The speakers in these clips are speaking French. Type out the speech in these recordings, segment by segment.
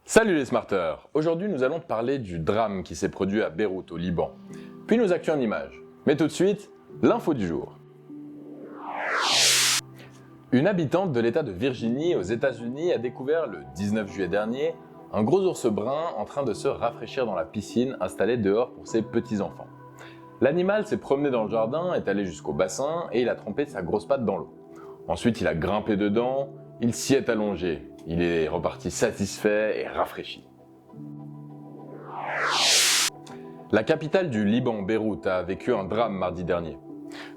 Salut les smarteurs! Aujourd'hui nous allons parler du drame qui s'est produit à Beyrouth au Liban, puis nos actus en images. Mais tout de suite, l'info du jour. Une habitante de l'État de Virginie aux États-Unis a découvert le 19 juillet dernier un gros ours brun en train de se rafraîchir dans la piscine installée dehors pour ses petits-enfants. L'animal s'est promené dans le jardin, est allé jusqu'au bassin et il a trempé sa grosse patte dans l'eau. Ensuite il a grimpé dedans, il s'y est allongé. Il est reparti satisfait et rafraîchi. La capitale du Liban, Beyrouth, a vécu un drame mardi dernier.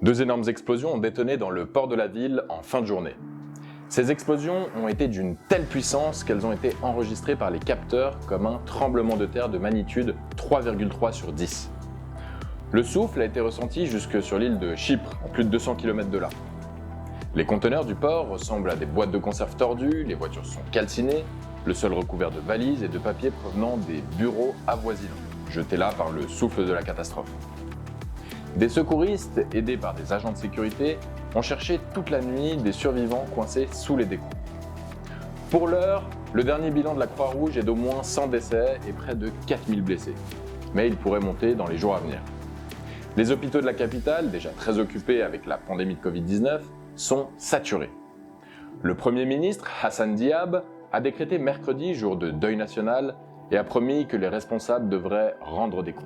2 énormes explosions ont détonné dans le port de la ville en fin de journée. Ces explosions ont été d'une telle puissance qu'elles ont été enregistrées par les capteurs comme un tremblement de terre de magnitude 3,3 sur 10. Le souffle a été ressenti jusque sur l'île de Chypre, à plus de 200 km de là. Les conteneurs du port ressemblent à des boîtes de conserve tordues, les voitures sont calcinées, le sol recouvert de valises et de papiers provenant des bureaux avoisinants, jetés là par le souffle de la catastrophe. Des secouristes, aidés par des agents de sécurité, ont cherché toute la nuit des survivants coincés sous les décombres. Pour l'heure, le dernier bilan de la Croix-Rouge est d'au moins 100 décès et près de 4000 blessés. Mais il pourrait monter dans les jours à venir. Les hôpitaux de la capitale, déjà très occupés avec la pandémie de Covid-19, sont saturés. Le Premier ministre, Hassan Diab, a décrété mercredi jour de deuil national et a promis que les responsables devraient rendre des comptes.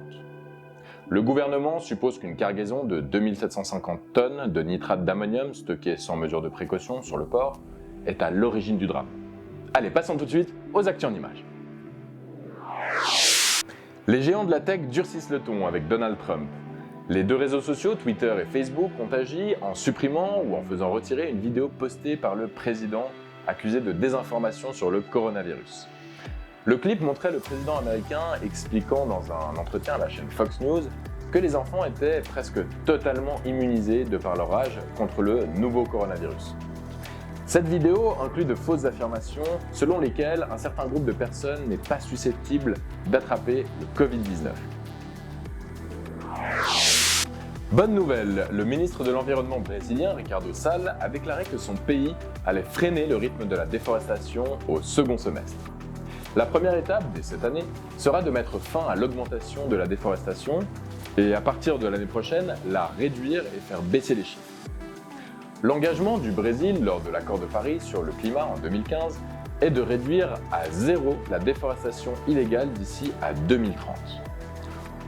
Le gouvernement suppose qu'une cargaison de 2750 tonnes de nitrate d'ammonium stocké sans mesure de précaution sur le port est à l'origine du drame. Allez, passons tout de suite aux actus en images. Les géants de la tech durcissent le ton avec Donald Trump. Les 2 réseaux sociaux, Twitter et Facebook, ont agi en supprimant ou en faisant retirer une vidéo postée par le président accusé de désinformation sur le coronavirus. Le clip montrait le président américain expliquant dans un entretien à la chaîne Fox News que les enfants étaient presque totalement immunisés de par leur âge contre le nouveau coronavirus. Cette vidéo inclut de fausses affirmations selon lesquelles un certain groupe de personnes n'est pas susceptible d'attraper le Covid-19. Bonne nouvelle, le ministre de l'Environnement brésilien, Ricardo Salles, a déclaré que son pays allait freiner le rythme de la déforestation au second semestre. La première étape, dès cette année, sera de mettre fin à l'augmentation de la déforestation et à partir de l'année prochaine, la réduire et faire baisser les chiffres. L'engagement du Brésil lors de l'accord de Paris sur le climat en 2015 est de réduire à 0 la déforestation illégale d'ici à 2030.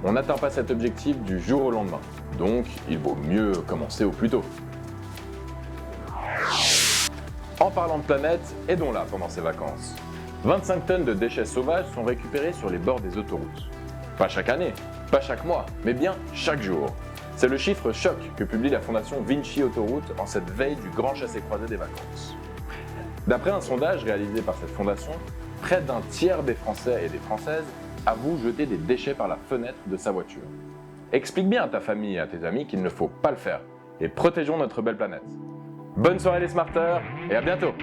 On n'atteint pas cet objectif du jour au lendemain, donc il vaut mieux commencer au plus tôt. En parlant de planète, aidons-la pendant ses vacances. 25 tonnes de déchets sauvages sont récupérés sur les bords des autoroutes. Pas chaque année, pas chaque mois, mais bien chaque jour. C'est le chiffre choc que publie la fondation Vinci Autoroute en cette veille du grand chassé-croisé des vacances. D'après un sondage réalisé par cette fondation, près d'un tiers des Français et des Françaises avouent jeter des déchets par la fenêtre de sa voiture. Explique bien à ta famille et à tes amis qu'il ne faut pas le faire et protégeons notre belle planète. Bonne soirée les smarteurs et à bientôt!